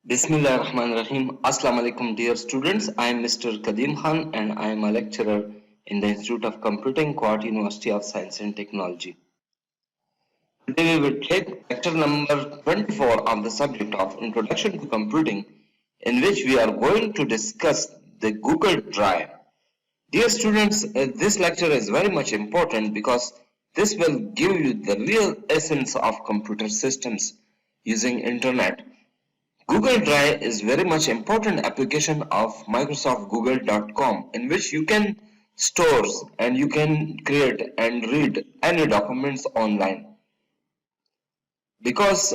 Bismillah Rahman Rahim. Assalamu alaikum dear students. I am Mr. Kadim Khan and I am a lecturer in the Institute of Computing, Quad University of Science and Technology. Today we will take lecture number 24 of the subject of Introduction to Computing, in which we are going to discuss the Google Drive. Dear students, this lecture is very much important because this will give you the real essence of computer systems using internet. Google Drive is very much important application of Microsoft Google.com, in which you can store and you can create and read any documents online. Because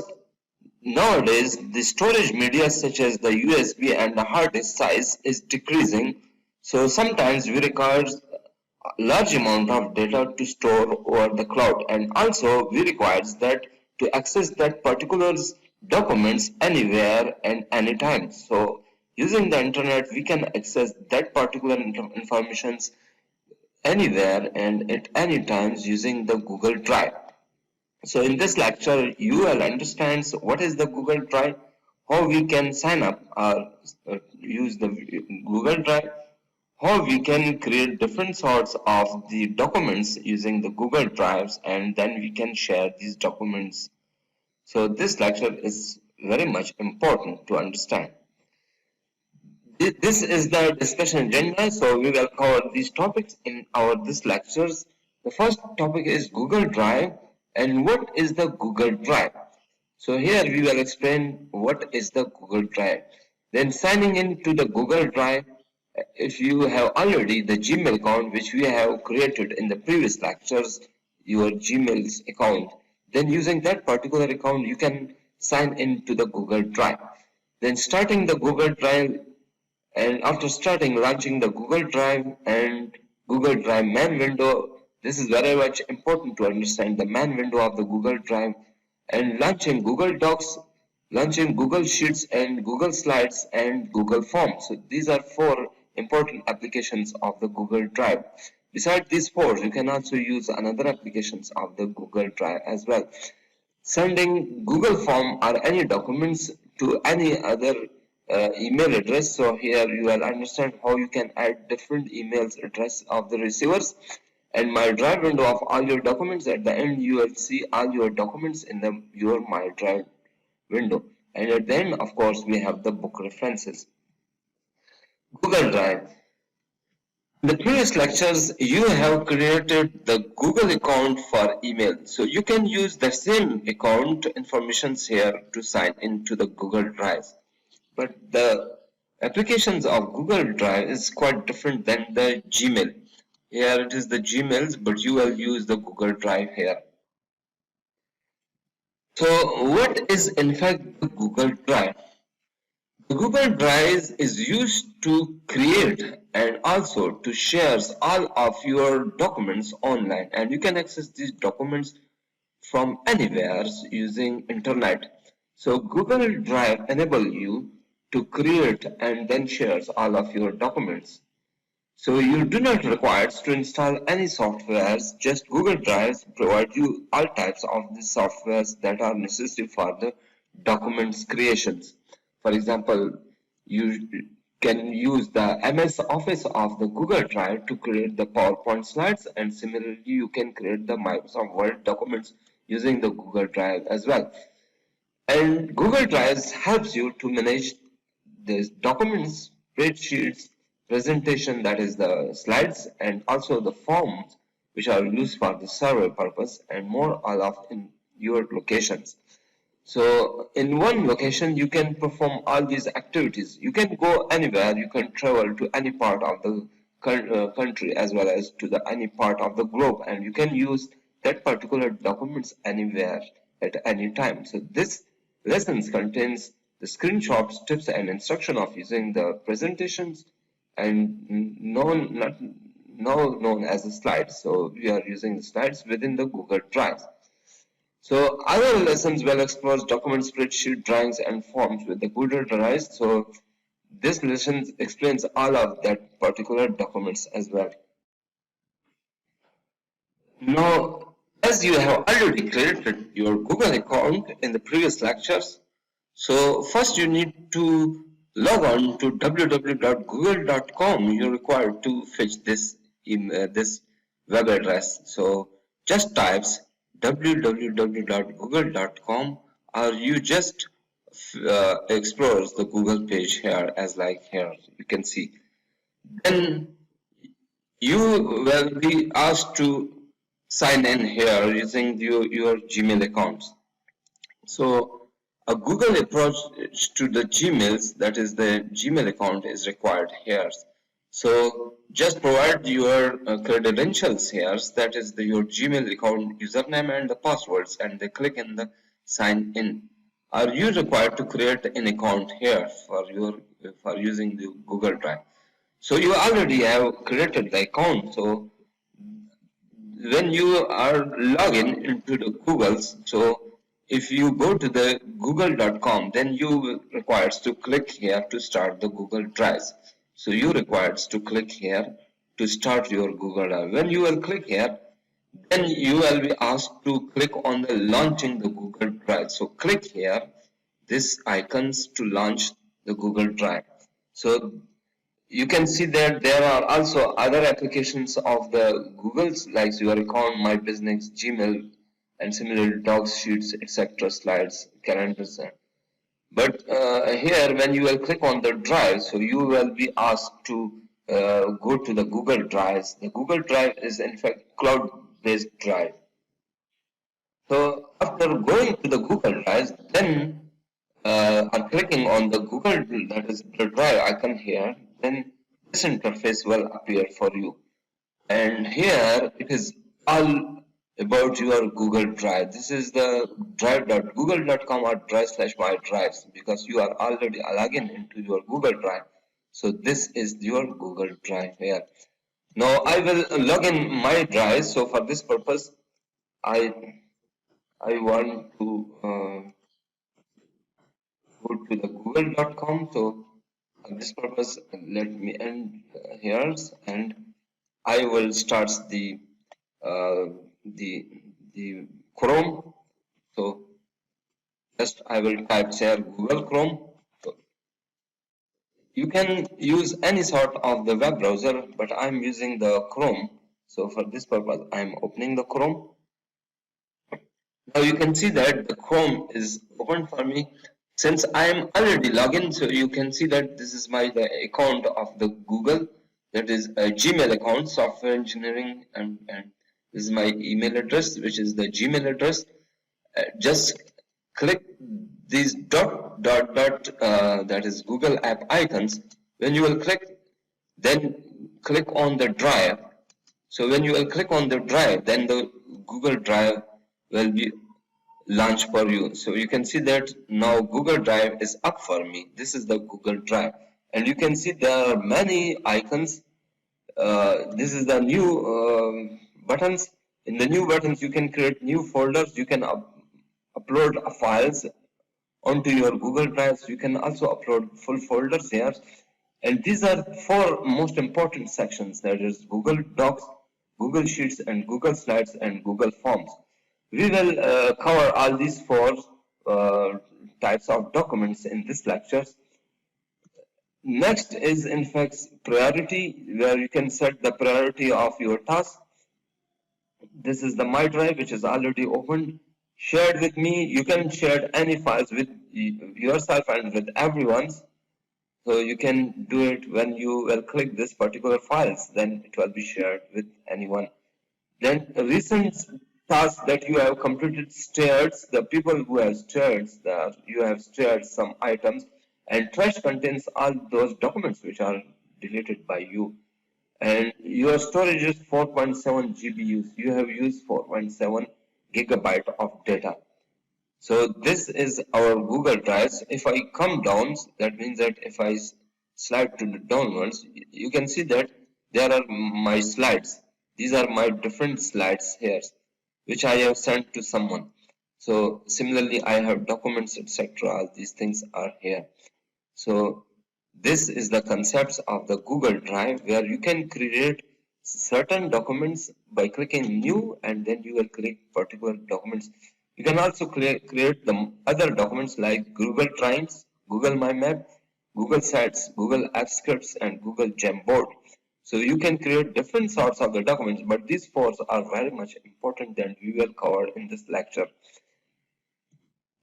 nowadays the storage media such as the USB and the hard disk size is decreasing, so sometimes we require a large amount of data to store over the cloud, and also we requires that to access that particular documents anywhere and anytime. So using the internet we can access that particular informations anywhere and at any times using the Google Drive. So in this lecture you will understand what is the Google Drive, how we can sign up or use the Google Drive, how we can create different sorts of the documents using the Google Drives, and then we can share these documents. So this lecture is very much important to understand. This is the discussion agenda, so we will cover these topics in our this lectures. The first topic is Google Drive and what is the Google Drive. So here we will explain what is the Google Drive. Then signing in to the Google Drive, if you have already the Gmail account which we have created in the previous lectures, your Gmail's account, then using that particular account you can sign in to the Google Drive. Then starting the Google Drive, and after starting launching the Google Drive and Google Drive main window, this is very much important to understand the main window of the Google Drive, and launching Google Docs, launching Google Sheets and Google Slides and Google Forms. So these are four important applications of the Google Drive. Besides these four, you can also use another applications of the Google Drive as well. Sending Google Form or any documents to any other email address. So here you will understand how you can add different emails address of the receivers, and my drive window of all your documents. At the end you will see all your documents in your my drive window, and at the end of course we have the book references. Google Drive. In the previous lectures you have created the Google account for email, so you can use the same account informations here to sign into the Google Drive. But the applications of Google Drive is quite different than the Gmail. Here it is the Gmails, but you will use the Google Drive here. So what is in fact the Google Drive? The Google Drive is used to create and also to share all of your documents online, and you can access these documents from anywhere using internet. So Google Drive enable you to create and then shares all of your documents. So you do not require to install any softwares, just Google Drive provide you all types of the softwares that are necessary for the documents creations. For example, you can use the MS Office of the Google Drive to create the PowerPoint slides, and similarly you can create the Microsoft Word documents using the Google Drive as well. And Google Drive helps you to manage the documents, spreadsheets, presentation, that is the slides, and also the forms which are used for the survey purpose, and more all of in your locations. So in one location you can perform all these activities. You can go anywhere, you can travel to any part of the country as well as to the any part of the globe, and you can use that particular documents anywhere at any time. So this lessons contains the screenshots, tips and instruction of using the presentations, and now known as the slides. So we are using the slides within the Google Drive. So other lessons will explore document, spreadsheet, drawings and forms with the Google Drive. So this lesson explains all of that particular documents as well. Now, as you have already created your Google account in the previous lectures, So first you need to log on to www.google.com. You're required to fetch this this web address. So just types www.google.com, or you just explores the Google page here, as like here you can see. Then you will be asked to sign in here using your Gmail account. So a Google approach to the Gmails, that is the Gmail account, is required here. So just provide your credentials here, that is your Gmail account username and the passwords, and they click in the sign in. Are you required to create an account here for using the Google Drive? So you already have created the account. So when you are logging into the Google's, so if you go to the google.com, then you requires to click here to start the Google Drive. So you requires to click here to start your Google Drive. When you will click here, then you will be asked to click on the launching the Google Drive. So click here, this icons to launch the Google Drive. So you can see that there are also other applications of the Google's, like your account, My Business, Gmail, and similar docs, sheets, etc., slides, calendars. But here, when you will click on the drive, so you will be asked to go to the Google Drives. The Google Drive is in fact cloud-based drive. So after going to the Google Drive, then on clicking on the Google, that is the drive icon here, then this interface will appear for you. And here it is all about your Google Drive. This is the drive.google.com or drive/my drives, because you are already logging into your Google Drive. So this is your Google Drive here. Now I will log in my drive. So for this purpose, I want to go to the google.com. So for this purpose, let me end here, and I will start the the Chrome. So just I will type here Google Chrome. So you can use any sort of the web browser, but I'm using the Chrome. So for this purpose, I'm opening the Chrome. Now you can see that the Chrome is open for me. Since I am already logged in, so you can see that this is my account of the Google, that is a Gmail account, software engineering, and this is my email address, which is the Gmail address. Just click these that is Google app icons. When you will click, then click on the drive. So when you will click on the drive, then the Google Drive will be launch for you. So you can see that now Google Drive is up for me. This is the Google Drive, and you can see there are many icons. This is the new buttons. In the new buttons, you can create new folders. You can upload files onto your Google Drive. You can also upload full folders here. And these are four most important sections. That is Google Docs, Google Sheets, and Google Slides, and Google Forms. We will cover all these four types of documents in this lecture. Next is in fact priority, where you can set the priority of your task. This is the My Drive, which is already opened. Shared with me, you can share any files with yourself and with everyone. So you can do it when you will click this particular files, then it will be shared with anyone. Then recent tasks that you have completed shared, the people who have shared, you have shared some items, and trash contains all those documents which are deleted by you. And your storage is 4.7 GBs. You have used 4.7 gigabyte of data. So this is our Google Drive. If I come down, that means that if I slide to the downwards, you can see that there are my slides. These are my different slides here, which I have sent to someone. So similarly, I have documents, etc. All these things are here. So this is the concepts of the Google Drive, where you can create certain documents by clicking new, and then you will click particular documents You can also create the other documents like Google Drives, Google My Map, Google Sites, Google App Scripts, and Google Jamboard. So you can create different sorts of the documents, but these four are very much important that we will cover in this lecture.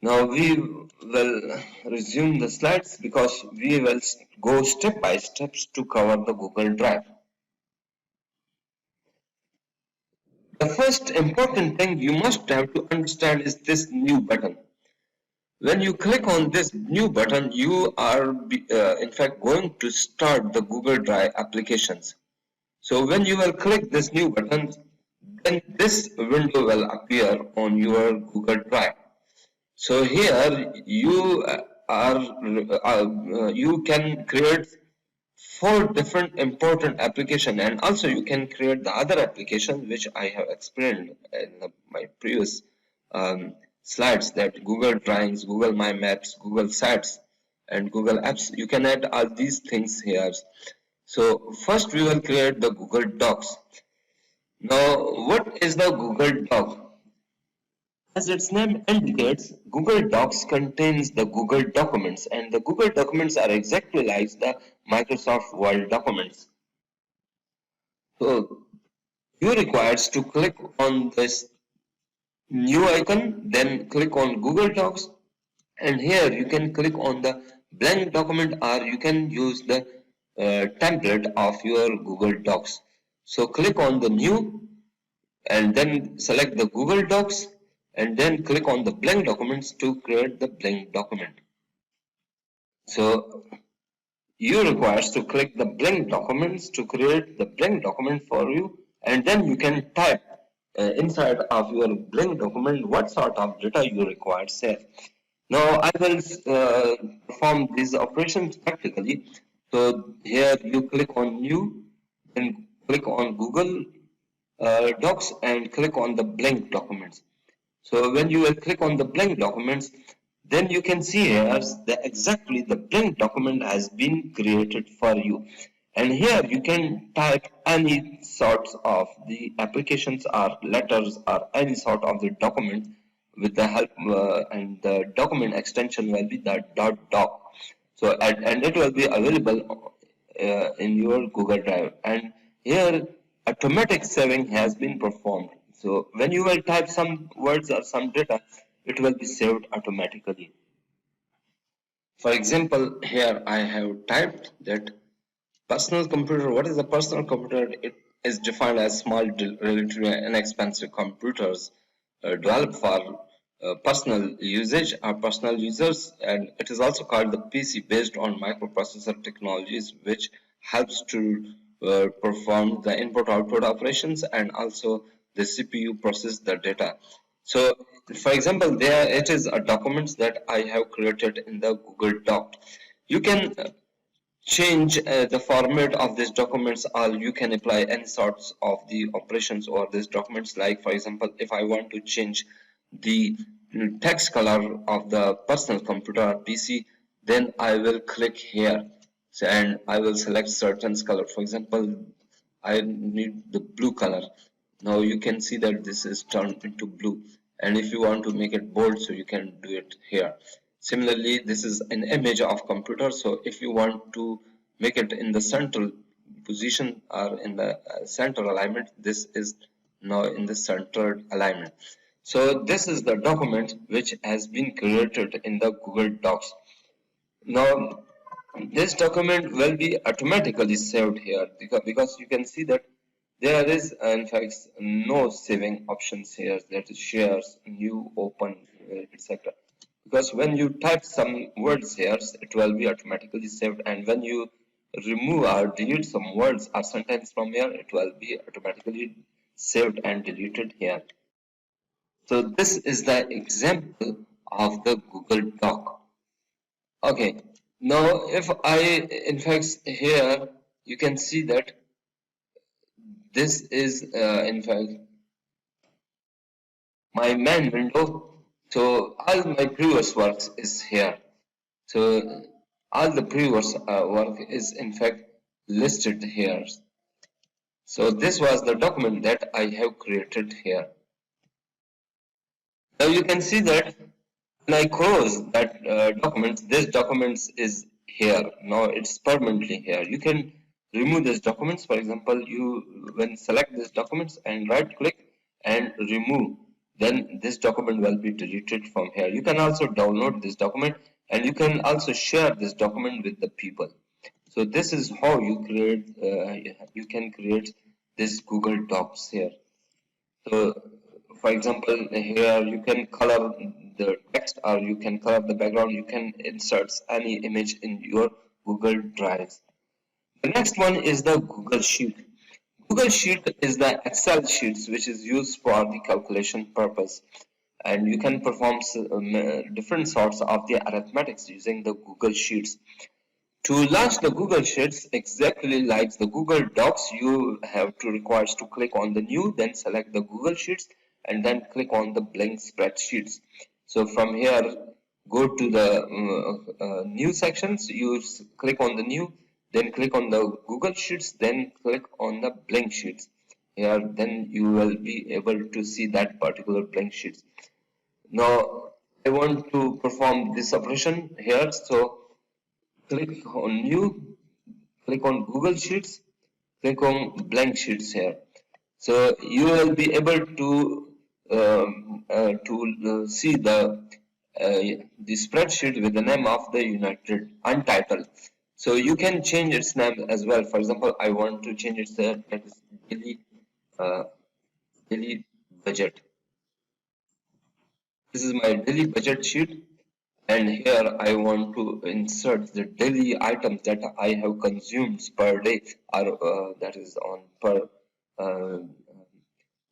Now we will resume the slides because we will go step by steps to cover the Google Drive. The first important thing you must have to understand is this new button. When you click on this new button, you are in fact going to start the Google Drive applications. So when you will click this new button, then this window will appear on your Google Drive. So here you can create 4 different important application, and also you can create the other application which I have explained in my previous slides, that Google Drives, Google My Maps, Google Sites, and Google Apps. You can add all these things here. So first we will create the Google Docs. Now what is the Google Doc? As its name indicates, Google Docs contains the Google documents, and the Google documents are exactly like the Microsoft Word documents. So you requires to click on this new icon, then click on Google Docs, and here you can click on the blank document, or you can use the template of your Google Docs. So click on the new and then select the Google Docs, and then click on the blank documents to create the blank document. So you requires to click the blank documents to create the blank document for you, and then you can type inside of your blank document what sort of data you require save. Now I will perform these operations practically. So here you click on new, then click on Google Docs and click on the blank documents. So when you will click on the blank documents, then you can see here that exactly the blank document has been created for you. And here you can type any sorts of the applications or letters or any sort of the document with the help and the document extension will be the .doc. So and it will be available in your Google Drive. And here automatic saving has been performed. So when you will type some words or some data, it will be saved automatically. For example, here I have typed that personal computer. What is a personal computer? It is defined as small, relatively inexpensive computers developed for personal usage or personal users, and it is also called the PC, based on microprocessor technologies, which helps to perform the input-output operations, and also the CPU process the data. So, for example, there it is a document that I have created in the Google Doc. You can change the format of these documents, or you can apply any sorts of the operations or these documents. Like for example, if I want to change the text color of the personal computer or PC, then I will click here, and I will select certain color. For example, I need the blue color. Now you can see that this is turned into blue, and if you want to make it bold, so you can do it here. Similarly, this is an image of computer, so if you want to make it in the central position or in the center alignment, this is now in the centered alignment. So this is the document which has been created in the Google Docs. Now this document will be automatically saved here, because you can see that there is in fact no saving options here, that is shares, new, open, etc. Because when you type some words here, it will be automatically saved, and when you remove or delete some words or sentence from here, it will be automatically saved and deleted here. So this is the example of the Google Doc. Okay, now if I in fact here you can see that this is in fact my main window. So all my previous works is here. So all the previous work is in fact listed here. So this was the document that I have created here. Now you can see that when I close that document, this document is here. Now it's permanently here. You can remove these documents. For example, you when select these documents and right click and remove, then this document will be deleted from here. You can also download this document and you can also share this document with the people. So this is how you create. You can create this Google Docs here. So, for example, here you can color the text or you can color the background. You can insert any image in your Google Drive. The next one is the Google Sheet. Google Sheet is the Excel sheets which is used for the calculation purpose, and you can perform different sorts of the arithmetics using the Google Sheets. To launch the Google Sheets, exactly like the Google Docs, you have to requires to click on the new, then select the Google Sheets, and then click on the blank spreadsheets. So from here, go to the new sections. You click on the new, then click on the Google Sheets, then click on the blank sheets. Here, then you will be able to see that particular blank sheets. Now, I want to perform this operation here, so click on new, click on Google Sheets, click on blank sheets here. So you will be able to see the spreadsheet with the name of the United Untitled. So you can change its name as well. For example, I want to change its name as uh, daily budget. This is my daily budget sheet, and here I want to insert the daily items that I have consumed per day, or that is on per uh,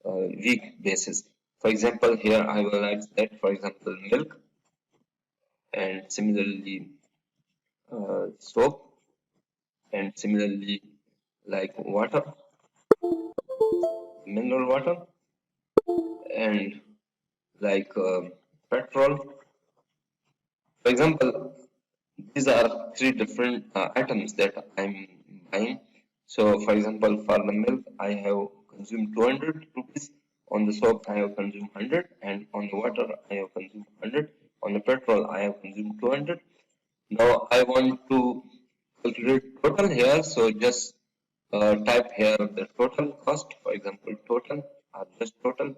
week basis. For example, here I will add that, for example, milk, and similarly soap, and similarly like water, mineral water, and like petrol. For example, these are three different items that I'm buying. So, for example, for the milk, I have consumed 200 rupees. On the soap, I have consumed 100, and on the water, I have consumed 100. On the petrol, I have consumed 200. Now, I want to calculate total here, so just type here the total cost. For example, total or just total,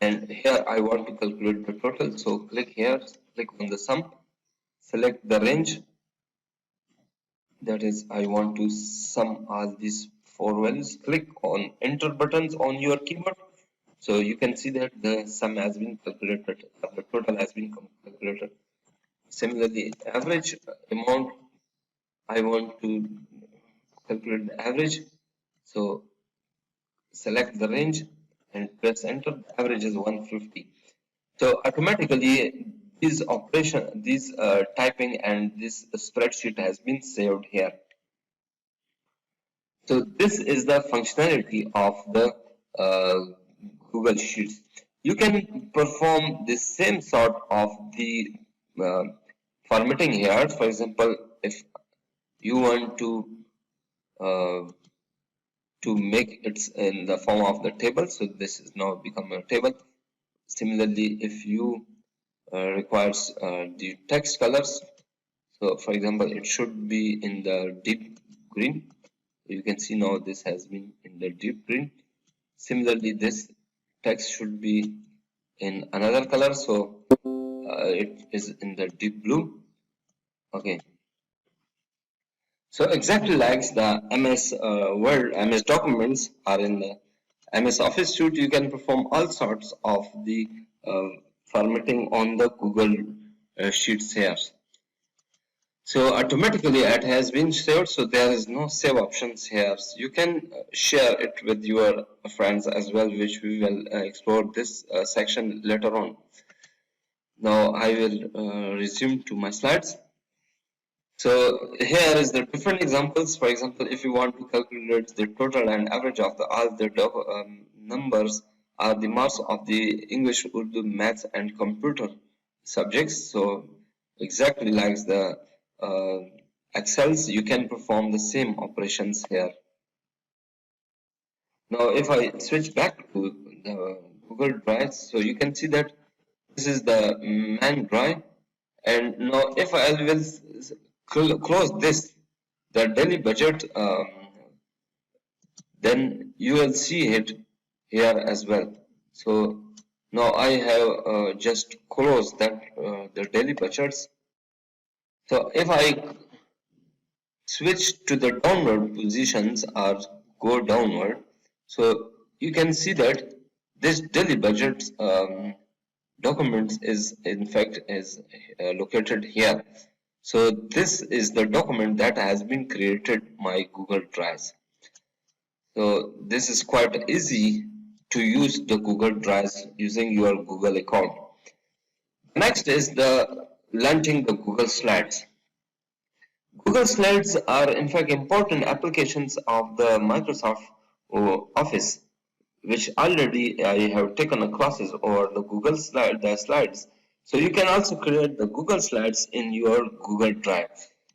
and here I want to calculate the total. So click here, click on the sum, select the range, that is I want to sum all these four values. Click on enter buttons on your keyboard, so you can see that the sum has been calculated, the total has been calculated. Similarly, average amount, I want to calculate the average, so select the range and press enter. The average is 150. So automatically this operation, this typing and this spreadsheet has been saved here. So this is the functionality of the Google Sheets. You can perform the same sort of the uh, formatting here. For example, if you want uh, to make it in the form of the table, so this is now become a table. Similarly, if you requires the text colors, so for example it should be in the deep green. You can see now this has been in the deep green. Similarly, this text should be in another color, so it is in the deep blue. Okay, so exactly like the MS Word, MS documents are in the MS Office suite, you can perform all sorts of the formatting on the Google Sheets here. So automatically it has been saved, so there is no save options here. So you can share it with your friends as well, which we will explore this section later on. Now I will resume to my slides. So here is the different examples. For example, if you want to calculate the total and average of all the numbers are the marks of the English, Urdu, Maths and computer subjects. So exactly like the Excels, you can perform the same operations here. Now if I switch back to the Google Drive. So you can see that this is the main drive, and now if I will close this, the daily budget, then you will see it here as well. So now I have just closed that the daily budgets. So if I switch to the downward positions or go downward, so you can see that this daily budget documents is in fact is located here. So this is the document that has been created my Google Drive. So this is quite easy to use the Google Drive using your Google account. Next is the launching the Google Slides. Google Slides are in fact important applications of the Microsoft Office, which already I have taken a classes over the the slides. So you can also create the Google Slides in your Google Drive.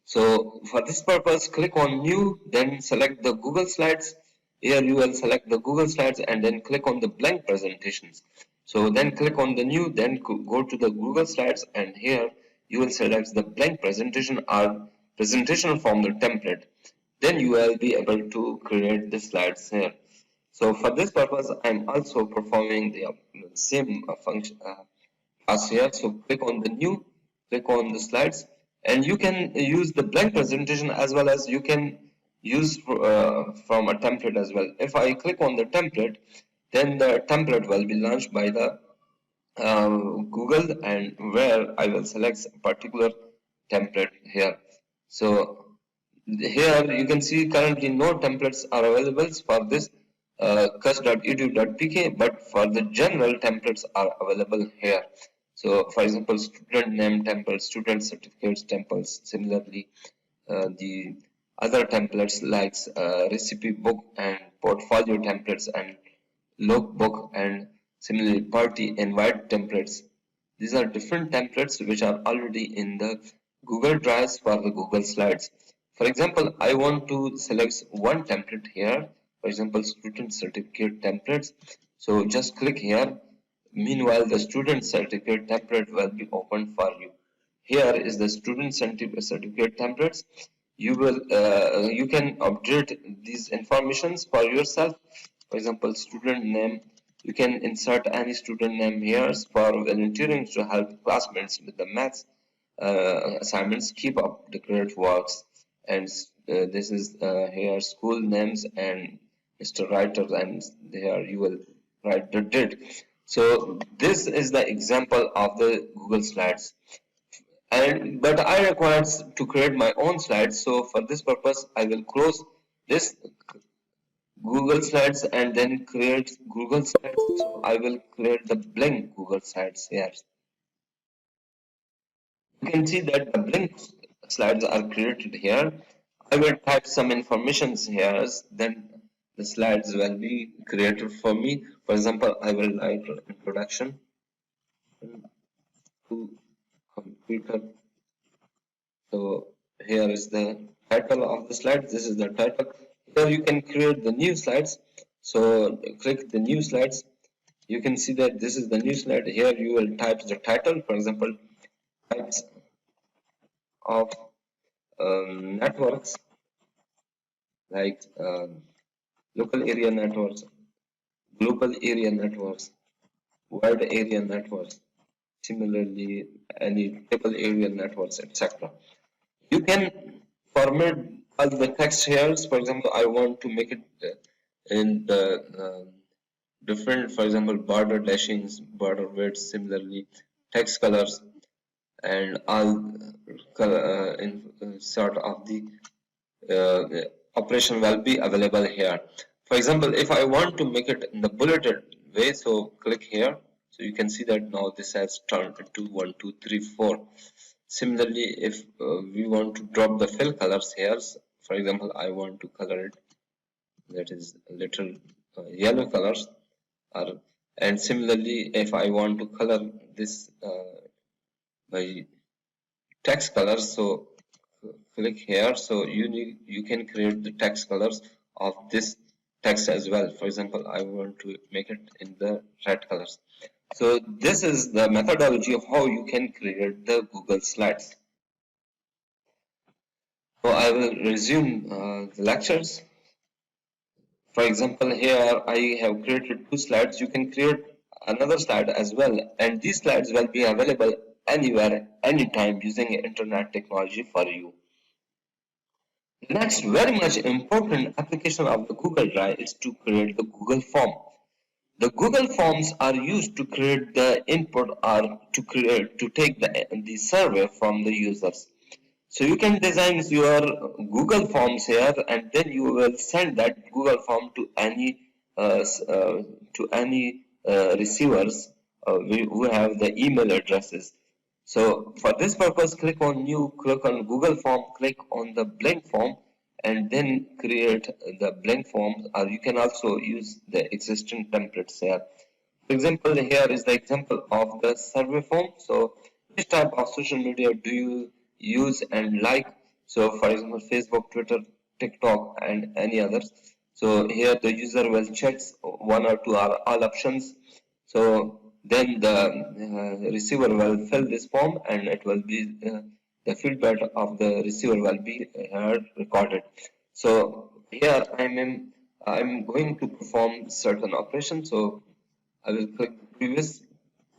So for this purpose, click on New, then select the Google Slides. Here you will select the Google Slides and then click on the blank presentations. So then click on the New, then go to the Google Slides, and here you will select the blank presentation or presentation from the template. Then you will be able to create the slides here. So for this purpose, I'm also performing the same function as here. So click on the New, click on the Slides, and you can use the blank presentation as well as you can use from a template as well. If I click on the template, then the template will be launched by the Google, and where I will select a particular template here. So here you can see currently no templates are available for this cuss.edu.pk, but for the general templates are available here. So for example, student name templates, student certificates templates, similarly the other templates like recipe book and portfolio templates and logbook, and similarly party invite templates. These are different templates which are already in the Google Drive for the Google Slides. For example, I want to select one template here, for example, student certificate templates. So just click here. Meanwhile, the student certificate template will be opened for you. Here is the student certificate templates. You can update these informations for yourself. For example, student name. You can insert any student name here for volunteering to help classmates with the maths assignments. Keep up the great works. And this is here school names and Mr. Writer, and here you will write the date. So this is the example of the Google Slides, and but I require to create my own slides. So for this purpose, I will close this Google Slides and then create Google Slides. So I will create the blank Google Slides here. You can see that the blank slides are created here. I will type some informations here, then the slides will be created for me. For example, I will write introduction to computer. So here is the title of the slide. This is the title. Here you can create the new slides. So click the new slides. You can see that this is the new slide. Here you will type the title. For example, types of networks like local area networks, global area networks, wide area networks, similarly any table area networks, etc. You can format all the text here. For example, I want to make it in the different, for example, border dashings, border widths, similarly text colors, and all color in sort of the operation will be available here. For example, if I want to make it in the bulleted way, so click here. So you can see that now this has turned into 1, 2, 3, 4. Similarly, if we want to drop the fill colors here, for example, I want to color it, that is a little yellow colors, and similarly, if I want to color this by text colors, so click here. So you can create the text colors of this text as well. For example, I want to make it in the red colors. So this is the methodology of how you can create the Google Slides. So I will resume the lectures. For example, here I have created 2 slides. You can create another slide as well, and these slides will be available anywhere, anytime using internet technology for you. The next very much important application of the Google Drive is to create the Google Form. The Google Forms are used to create the input or to take the survey from the users. So you can design your Google Forms here, and then you will send that Google Form to uh, receivers who have the email addresses. So for this purpose, click on New, click on Google Form, click on the blank form, and then create the blank form. Or you can also use the existing templates here. For example, here is the example of the survey form. So which type of social media do you use and like? So for example, Facebook, Twitter, TikTok, and any others. So here the user will check one or two are all options. So then the receiver will fill this form, and it will be the feedback of the receiver will be recorded. So here I'm going to perform certain operations. So I will click previous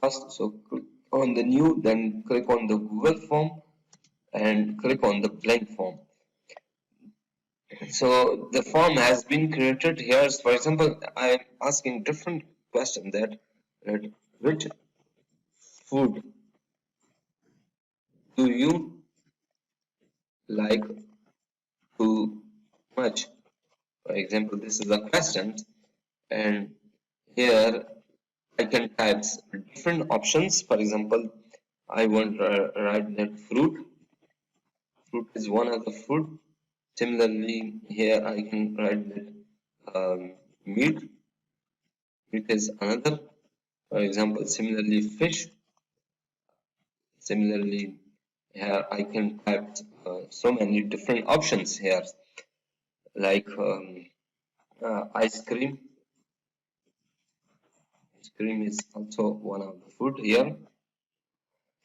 first. So click on the new, then click on the Google form and click on the blank form. So the form has been created here. For example, I am asking different question that which food do you like too much? For example, this is a question, and here I can type different options. For example, I want to write that fruit. Fruit is one of the food. Similarly, here I can write that meat. Meat is another. For example, similarly fish. Similarly, here I can type so many different options here, like ice cream. Ice cream is also one of the food here.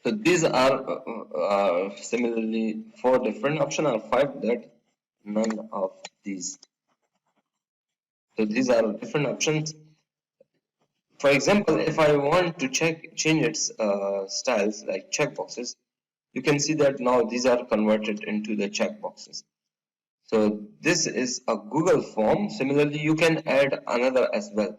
So these are similarly 4 different options or 5 that none of these. So these are different options. For example, if I want to change its styles like checkboxes, you can see that now these are converted into the checkboxes. So this is a Google form. Similarly, you can add another as well.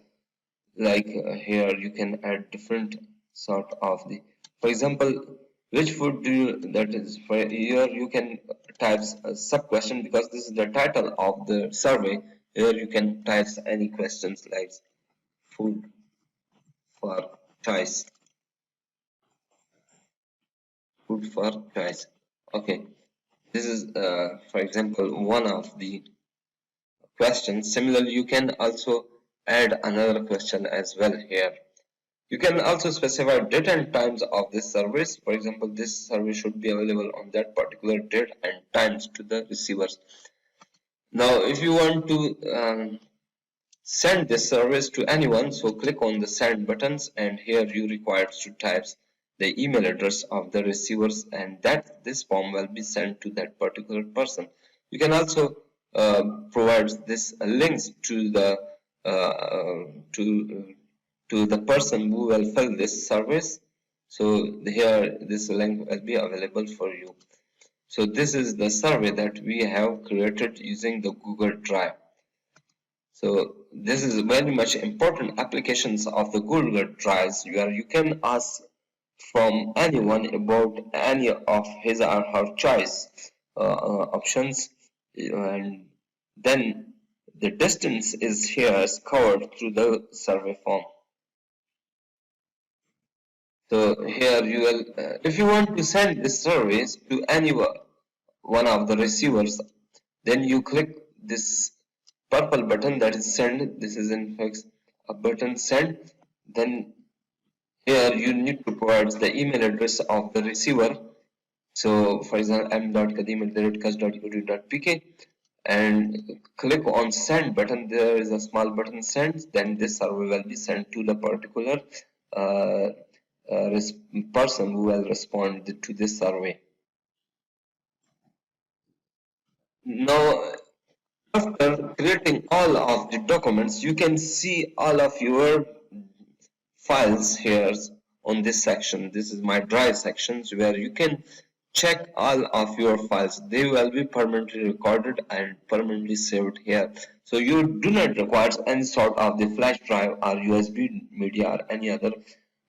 Like here, you can add different sort of the. For example, which food do you? That is for here you can type a sub question, because this is the title of the survey. Here you can type any questions like food for choice. Food for choice. Okay, this is for example one of the questions. Similarly, you can also add another question as well here. You can also specify date and times of this service. For example, this service should be available on that particular date and times to the receivers. Now, if you want to send this service to anyone, so click on the send buttons, and here you require to type the email address of the receivers, and that this form will be sent to that particular person. You can also provide this links to the to the person who will fill this service. So here this link will be available for you. So this is the survey that we have created using the Google Drive. So this is very much important applications of the Google Drives, where you can ask from anyone about any of his or her choice options, and then the distance is here is covered through the survey form. So here you will, if you want to send this service to anyone, one of the receivers, then you click this purple button that is send. This is in fact a button send. Then here you need to provide the email address of the receiver. So for example, m.kadim@kaz.edu.pk, and click on send button. There is a small button send, then this survey will be sent to the particular uh, person who will respond to this survey. Now, after creating all of the documents, you can see all of your files here on this section. This is my drive sections where you can check all of your files. They will be permanently recorded and permanently saved here. So you do not require any sort of the flash drive or USB media or any other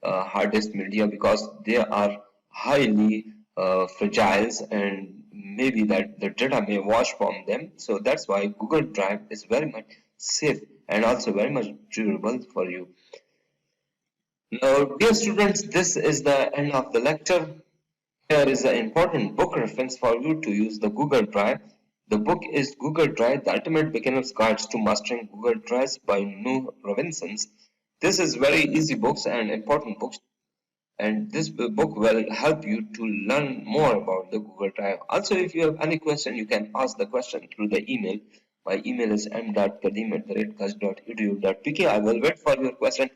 hard disk media, because they are highly fragile and maybe that the data may wash from them. So that's why Google Drive is very much safe and also very much durable for you. Now, dear students, this is the end of the lecture. Here is an important book reference for you to use the Google Drive. The book is Google Drive, The Ultimate Beginner's Guide to Mastering Google Drive by New Robinson. This is very easy books and important books, and this book will help you to learn more about the Google Drive. Also, if you have any question, you can ask the question through the email. My email is m.kadim@kutch.edu.pk. I will wait for your question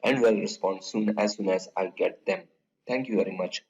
and will respond soon as I get them. Thank you very much.